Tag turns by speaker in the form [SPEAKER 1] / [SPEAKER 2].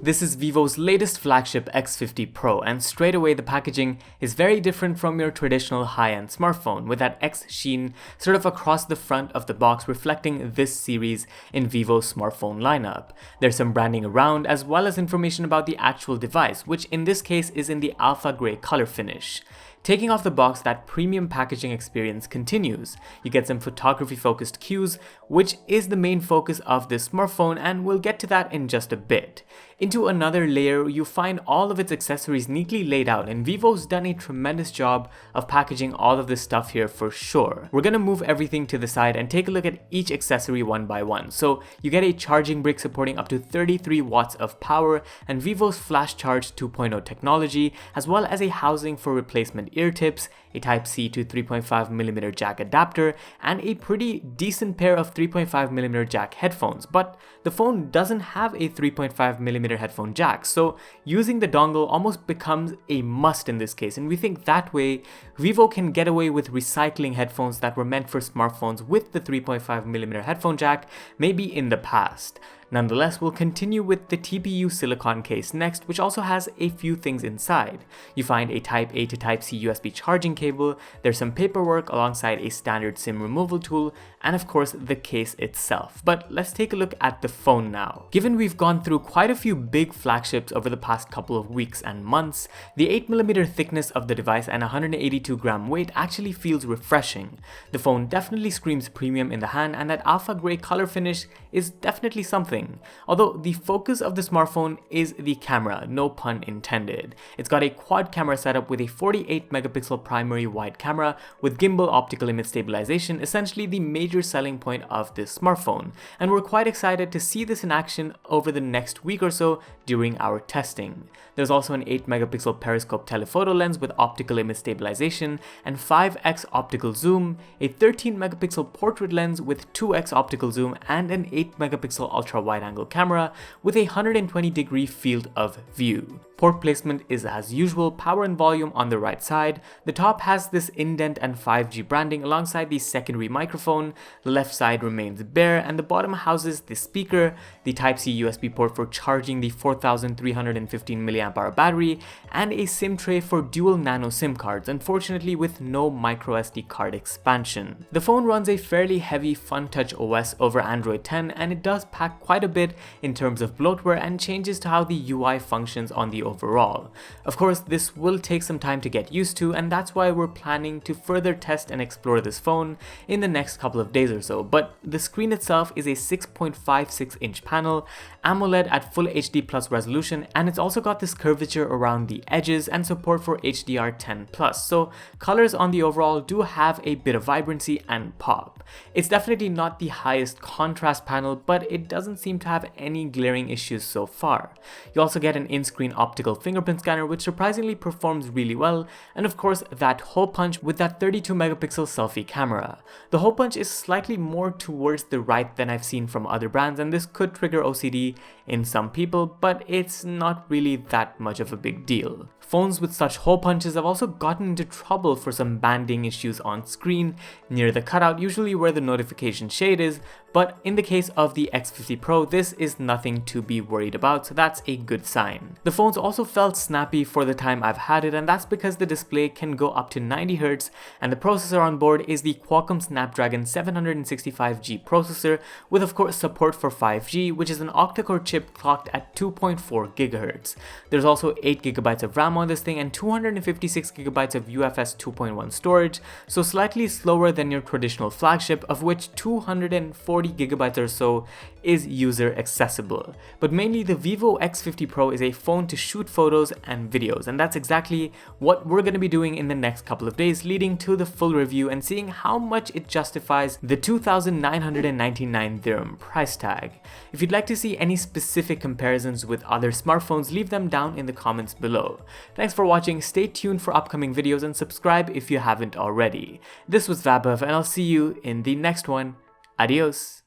[SPEAKER 1] This is Vivo's latest flagship X50 Pro, and straight away the packaging is very different from your traditional high-end smartphone, with that X sheen sort of across the front of the box reflecting this series in Vivo's smartphone lineup. There's some branding around as well as information about the actual device, which in this case is in the alpha grey color finish. Taking off the box, that premium packaging experience continues. You get some photography focused cues, which is the main focus of this smartphone, and we'll get to that in just a bit. Into another layer, you find all of its accessories neatly laid out, and Vivo's done a tremendous job of packaging all of this stuff here for sure. We're gonna move everything to the side and take a look at each accessory one by one. So you get a charging brick supporting up to 33 watts of power and Vivo's Flash Charge 2.0 technology, as well as a housing for replacement ear tips, a Type-C to 3.5mm jack adapter, and a pretty decent pair of 3.5mm jack headphones. But the phone doesn't have a 3.5mm headphone jack, so using the dongle almost becomes a must in this case, and we think that way Vivo can get away with recycling headphones that were meant for smartphones with the 3.5mm headphone jack maybe in the past. Nonetheless, we'll continue with the Tpu Silicon Case next, which also has a few things inside. You find a Type-A to Type-C USB charging cable, there's some paperwork alongside a standard SIM removal tool, and of course the case itself. But let's take a look at the phone now. Given we've gone through quite a few big flagships over the past couple of weeks and months, the 8mm thickness of the device and 182g weight actually feels refreshing. The phone definitely screams premium in the hand, and that alpha grey color finish is definitely something. Although the focus of the smartphone is the camera, no pun intended. It's got a quad camera setup with a 48MP primary wide camera with gimbal optical image stabilization, essentially the major selling point of this smartphone, and we're quite excited to see this in action over the next week or so during our testing. There's also an 8MP periscope telephoto lens with optical image stabilization and 5x optical zoom, a 13MP portrait lens with 2x optical zoom, and an 8MP ultra wide angle camera with a 120-degree field of view. Port placement is as usual, power and volume on the right side. The top has this indent and 5G branding alongside the secondary microphone. The left side remains bare, and the bottom houses the speaker, the Type-C USB port for charging the 4315mAh battery, and a SIM tray for dual nano SIM cards, unfortunately with no microSD card expansion. The phone runs a fairly heavy FunTouch OS over Android 10, and it does pack quite a bit in terms of bloatware and changes to how the UI functions on the overall. Of course, this will take some time to get used to, and that's why we're planning to further test and explore this phone in the next couple of days or so. But the screen itself is a 6.56-inch panel, AMOLED at Full HD Plus resolution, and it's also got this curvature around the edges and support for HDR10+, so colors on the overall do have a bit of vibrancy and pop. It's definitely not the highest contrast panel, but it doesn't seem to have any glaring issues so far. You also get an in-screen optical fingerprint scanner, which surprisingly performs really well, and of course that hole punch with that 32MP selfie camera. The hole punch is slightly more towards the right than I've seen from other brands, and this could trigger OCD in some people, but it's not really that much of a big deal. Phones with such hole punches have also gotten into trouble for some banding issues on screen near the cutout, usually where the notification shade is, but in the case of the X50 Pro, this is nothing to be worried about, so that's a good sign. The phone's also felt snappy for the time I've had it, and that's because the display can go up to 90Hz, and the processor on board is the Qualcomm Snapdragon 765G processor, with of course support for 5G, which is an octa-core chip clocked at 2.4GHz. There's also 8GB of RAM on this thing and 256GB of UFS 2.1 storage, so slightly slower than your traditional flagship, of which 240GB or so is user accessible. But mainly the Vivo X50 Pro is a phone to shoot photos and videos, and that's exactly what we're going to be doing in the next couple of days, leading to the full review and seeing how much it justifies the 2,999 dirham price tag. If you'd like to see any specific comparisons with other smartphones, leave them down in the comments below. Thanks for watching, stay tuned for upcoming videos and subscribe if you haven't already. This was Vaibhav, and I'll see you in the next one. Adios.